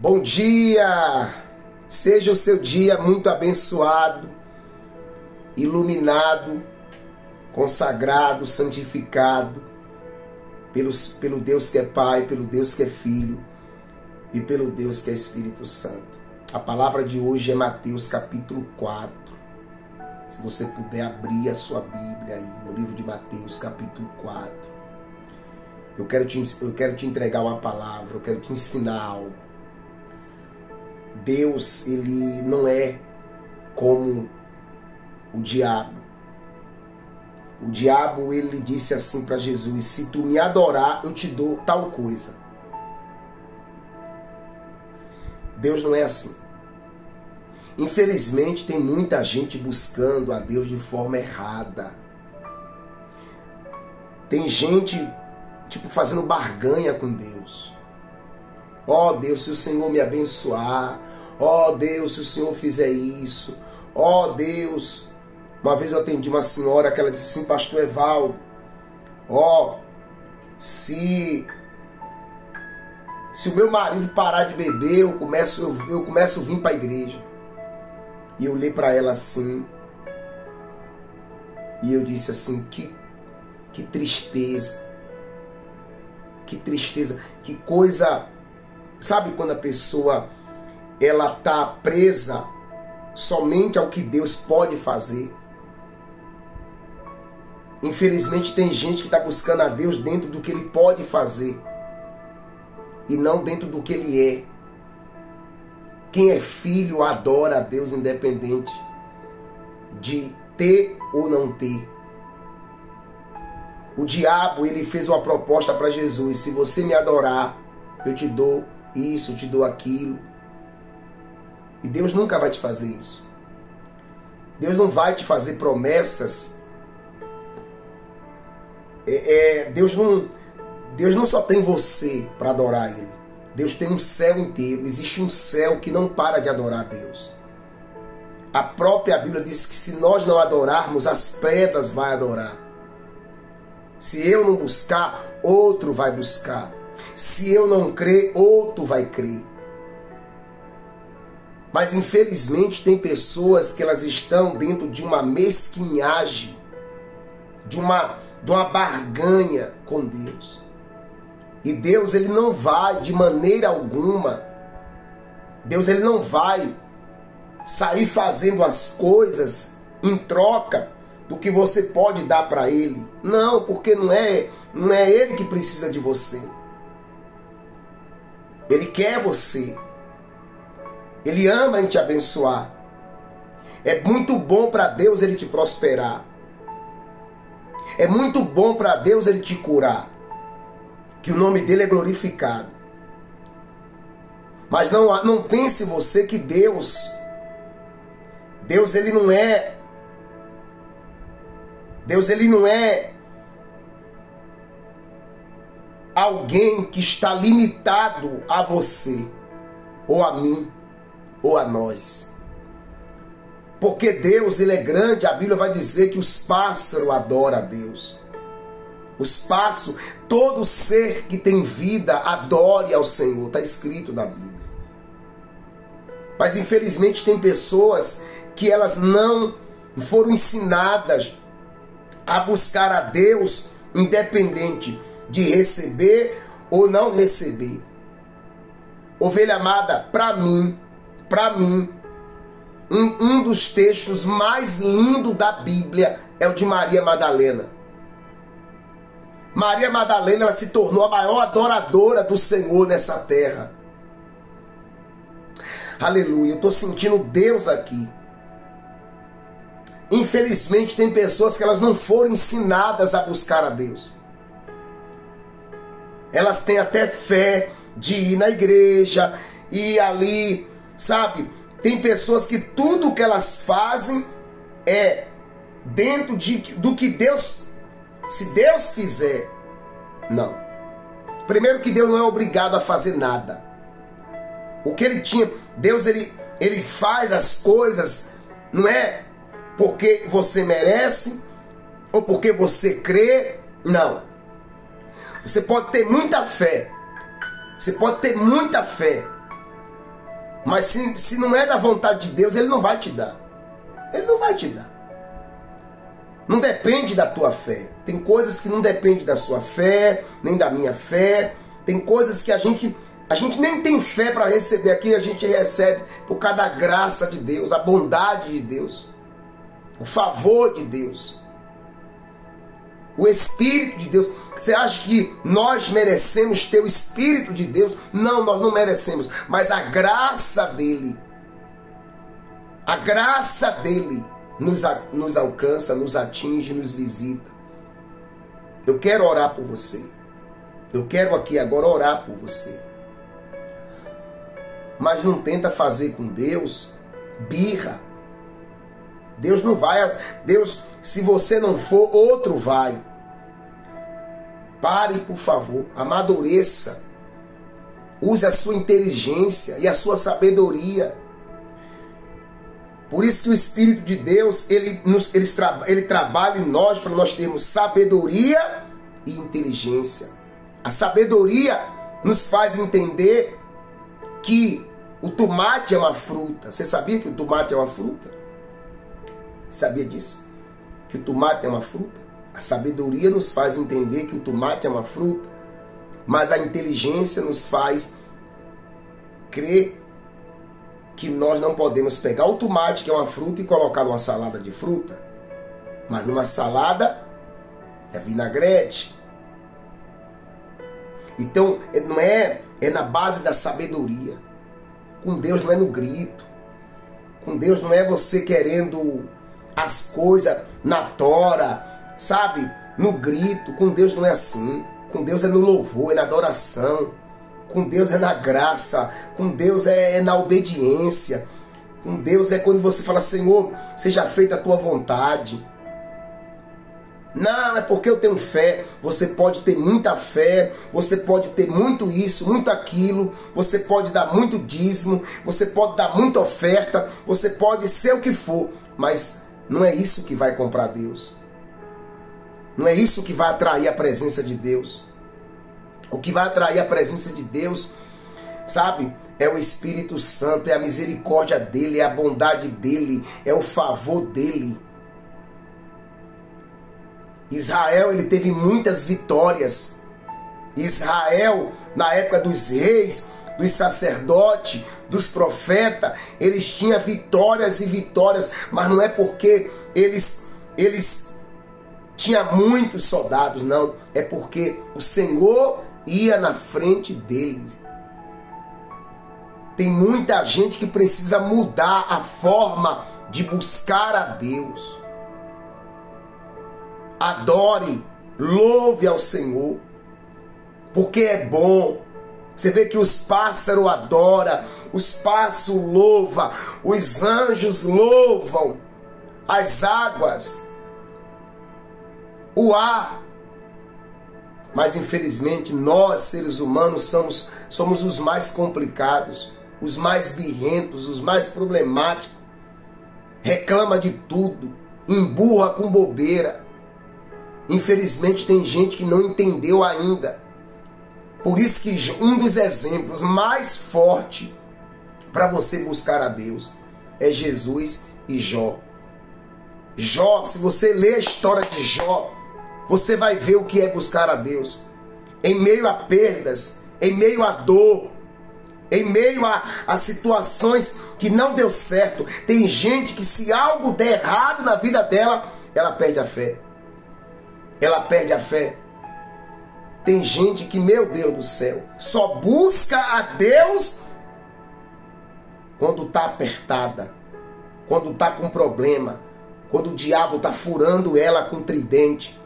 Bom dia! Seja o seu dia muito abençoado, iluminado, consagrado, santificado pelo Deus que é Pai, pelo Deus que é Filho e pelo Deus que é Espírito Santo. A palavra de hoje é Mateus capítulo 4. Se você puder abrir a sua Bíblia aí no livro de Mateus capítulo 4. Eu quero te entregar uma palavra, eu quero te ensinar algo. Deus, ele não é como o diabo. O diabo, ele disse assim para Jesus: se tu me adorar, eu te dou tal coisa. Deus não é assim. Infelizmente, tem muita gente buscando a Deus de forma errada. Tem gente, fazendo barganha com Deus. Ó Deus, se o Senhor me abençoar. Ó Deus, se o Senhor fizer isso. Ó Deus. Uma vez eu atendi uma senhora que ela disse assim: pastor Evaldo, ó, se o meu marido parar de beber, eu começo a vir para a igreja. E eu olhei para ela assim, e eu disse assim: que tristeza, que coisa. Sabe quando a pessoa ela está presa somente ao que Deus pode fazer? Infelizmente tem gente que está buscando a Deus dentro do que Ele pode fazer e não dentro do que Ele é. Quem é filho adora a Deus independente de ter ou não ter. O diabo, ele fez uma proposta para Jesus: se você me adorar, eu te dou isso, eu te dou aquilo. E Deus nunca vai te fazer isso. Deus não vai te fazer promessas. Deus não só tem você para adorar Ele. Deus tem um céu inteiro. Existe um céu que não para de adorar a Deus. A própria Bíblia diz que se nós não adorarmos, as pedras vão adorar. Se eu não buscar, outro vai buscar. Se eu não crer, outro vai crer. Mas infelizmente tem pessoas que elas estão dentro de uma mesquinhagem, de uma barganha com Deus. E Deus, ele não vai de maneira alguma, Deus, ele não vai sair fazendo as coisas em troca do que você pode dar para Ele. Não, porque não é Ele que precisa de você. Ele quer você. Ele ama em te abençoar. É muito bom para Deus Ele te prosperar. É muito bom para Deus Ele te curar. Que o nome dele é glorificado. Mas não pense você que Deus ele não é alguém que está limitado a você, ou a mim, ou a nós. Porque Deus, ele é grande. A Bíblia vai dizer que os pássaros adoram a Deus. Os pássaros, todo ser que tem vida, adore ao Senhor. Está escrito na Bíblia. Mas infelizmente tem pessoas que elas não foram ensinadas a buscar a Deus independente de receber ou não receber. Ovelha amada, para mim, um dos textos mais lindos da Bíblia é o de Maria Madalena. Maria Madalena, ela se tornou a maior adoradora do Senhor nessa terra. Aleluia, eu estou sentindo Deus aqui. Infelizmente tem pessoas que elas não foram ensinadas a buscar a Deus. Elas têm até fé de ir na igreja e ali, sabe? Tem pessoas que tudo que elas fazem é dentro do que Deus, se Deus fizer. Não. Primeiro que Deus não é obrigado a fazer nada. O que Ele tinha, Deus ele faz as coisas, não é porque você merece ou porque você crê, não. Você pode ter muita fé. Você pode ter muita fé. Mas se não é da vontade de Deus, Ele não vai te dar. Ele não vai te dar. Não depende da tua fé. Tem coisas que não dependem da sua fé, nem da minha fé. Tem coisas que a gente nem tem fé para receber aqui, a gente recebe por causa da graça de Deus, a bondade de Deus, o favor de Deus, o Espírito de Deus. Você acha que nós merecemos ter o Espírito de Deus? Não, nós não merecemos, mas a graça dele nos alcança, nos atinge, nos visita. Eu quero orar por você. Eu quero aqui agora orar por você. Mas não tenta fazer com Deus birra. Deus não vai. Deus, se você não for, outro vai. Pare, por favor. Amadureça. Use a sua inteligência e a sua sabedoria. Por isso que o Espírito de Deus, ele trabalha em nós para nós termos sabedoria e inteligência. A sabedoria nos faz entender que o tomate é uma fruta. Você sabia que o tomate é uma fruta? Sabia disso? Que o tomate é uma fruta? A sabedoria nos faz entender que o tomate é uma fruta, mas a inteligência nos faz crer que nós não podemos pegar o tomate, que é uma fruta, e colocar numa salada de fruta. Mas numa salada é vinagrete. Então, não é na base da sabedoria. Com Deus não é no grito. Com Deus não é você querendo as coisas na tora, sabe? No grito. Com Deus não é assim. Com Deus é no louvor, é na adoração. Com Deus é na graça. Com Deus é na obediência. Com Deus é quando você fala: Senhor, seja feita a tua vontade. Não, é porque eu tenho fé. Você pode ter muita fé, você pode ter muito isso, muito aquilo, você pode dar muito dízimo, você pode dar muita oferta, você pode ser o que for, mas não é isso que vai comprar Deus. Não é isso que vai atrair a presença de Deus. O que vai atrair a presença de Deus, sabe? É o Espírito Santo, é a misericórdia dele, é a bondade dele, é o favor dele. Israel, ele teve muitas vitórias. Israel, na época dos reis, dos sacerdotes, dos profetas, eles tinham vitórias e vitórias, mas não é porque eles tinham muitos soldados, não. É porque o Senhor ia na frente deles. Tem muita gente que precisa mudar a forma de buscar a Deus. Adore, louve ao Senhor, porque é bom. Você vê que os pássaros adoram, os pássaros louvam, os anjos louvam, as águas, o ar. Mas infelizmente nós, seres humanos, somos os mais complicados, os mais birrentos, os mais problemáticos. Reclama de tudo, emburra com bobeira. Infelizmente tem gente que não entendeu ainda. Por isso que um dos exemplos mais fortes para você buscar a Deus é Jesus e Jó. Jó, se você ler a história de Jó, você vai ver o que é buscar a Deus. Em meio a perdas, em meio a dor, em meio a situações que não deu certo. Tem gente que, se algo der errado na vida dela, ela perde a fé. Ela perde a fé. Tem gente que, meu Deus do céu, só busca a Deus quando está apertada, quando está com problema, quando o diabo está furando ela com tridente.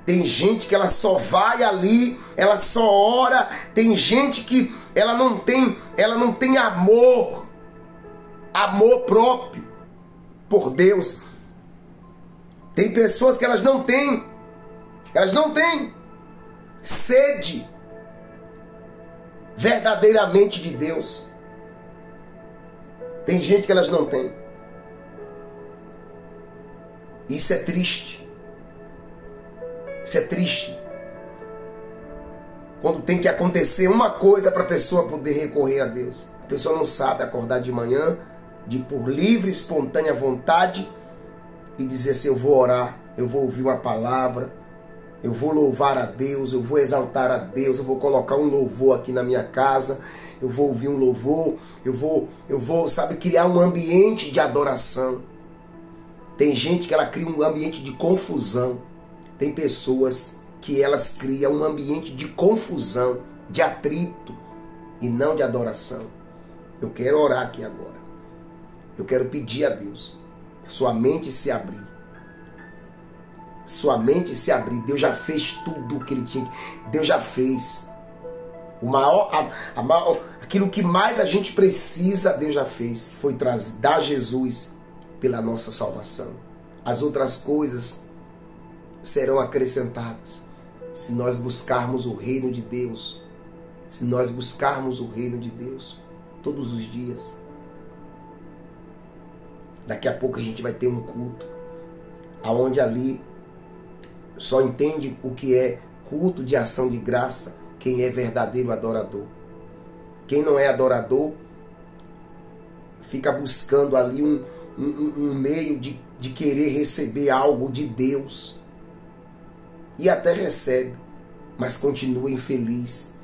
Tem gente que ela só vai ali, ela só ora. Tem gente que ela não tem amor próprio por Deus. Tem pessoas que elas não têm sede verdadeiramente de Deus. Tem gente que elas não têm. Isso é triste. Isso é triste. Quando tem que acontecer uma coisa para a pessoa poder recorrer a Deus. A pessoa não sabe acordar de manhã, de por livre, espontânea vontade, e dizer assim, eu vou orar, eu vou ouvir uma palavra, eu vou louvar a Deus, eu vou exaltar a Deus, eu vou colocar um louvor aqui na minha casa, eu vou ouvir um louvor, eu vou, sabe, criar um ambiente de adoração. Tem gente que ela cria um ambiente de confusão. Tem pessoas que elas criam um ambiente de confusão, de atrito e não de adoração. Eu quero orar aqui agora. Eu quero pedir a Deus, sua mente se abrir. Sua mente se abrir. Deus já fez tudo o que Ele tinha. Deus já fez. Aquilo que mais a gente precisa, Deus já fez. Foi dar Jesus pela nossa salvação. As outras coisas serão acrescentadas. Se nós buscarmos o reino de Deus. Se nós buscarmos o reino de Deus todos os dias. Daqui a pouco a gente vai ter um culto aonde ali só entende o que é culto de ação de graça quem é verdadeiro adorador. Quem não é adorador fica buscando ali um meio de querer receber algo de Deus. E até recebe, mas continua infeliz,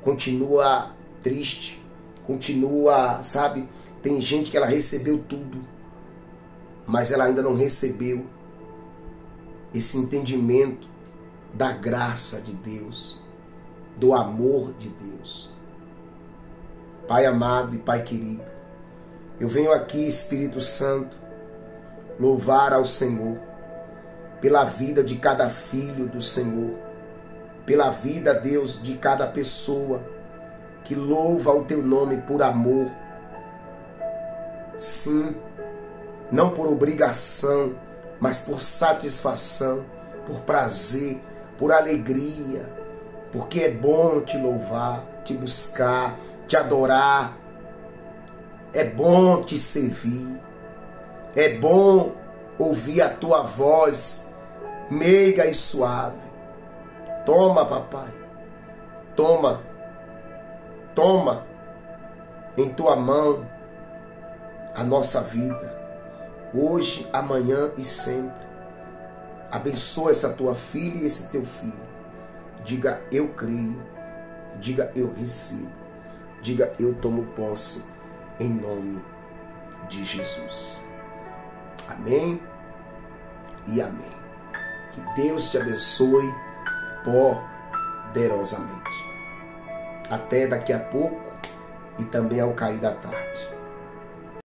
continua triste, continua, sabe? Tem gente que ela recebeu tudo, mas ela ainda não recebeu esse entendimento da graça de Deus, do amor de Deus. Pai amado e Pai querido, eu venho aqui, Espírito Santo, louvar ao Senhor pela vida de cada filho do Senhor, pela vida, Deus, de cada pessoa que louva o Teu nome por amor. Sim, não por obrigação, mas por satisfação, por prazer, por alegria, porque é bom te louvar, te buscar, te adorar, é bom te servir, é bom ouvir a tua voz meiga e suave. Toma, papai, toma em tua mão a nossa vida, hoje, amanhã e sempre. Abençoa essa tua filha e esse teu filho. Diga, eu creio. Diga, eu recebo. Diga, eu tomo posse, em nome de Jesus. Amém e amém. Que Deus te abençoe poderosamente. Até daqui a pouco e também ao cair da tarde.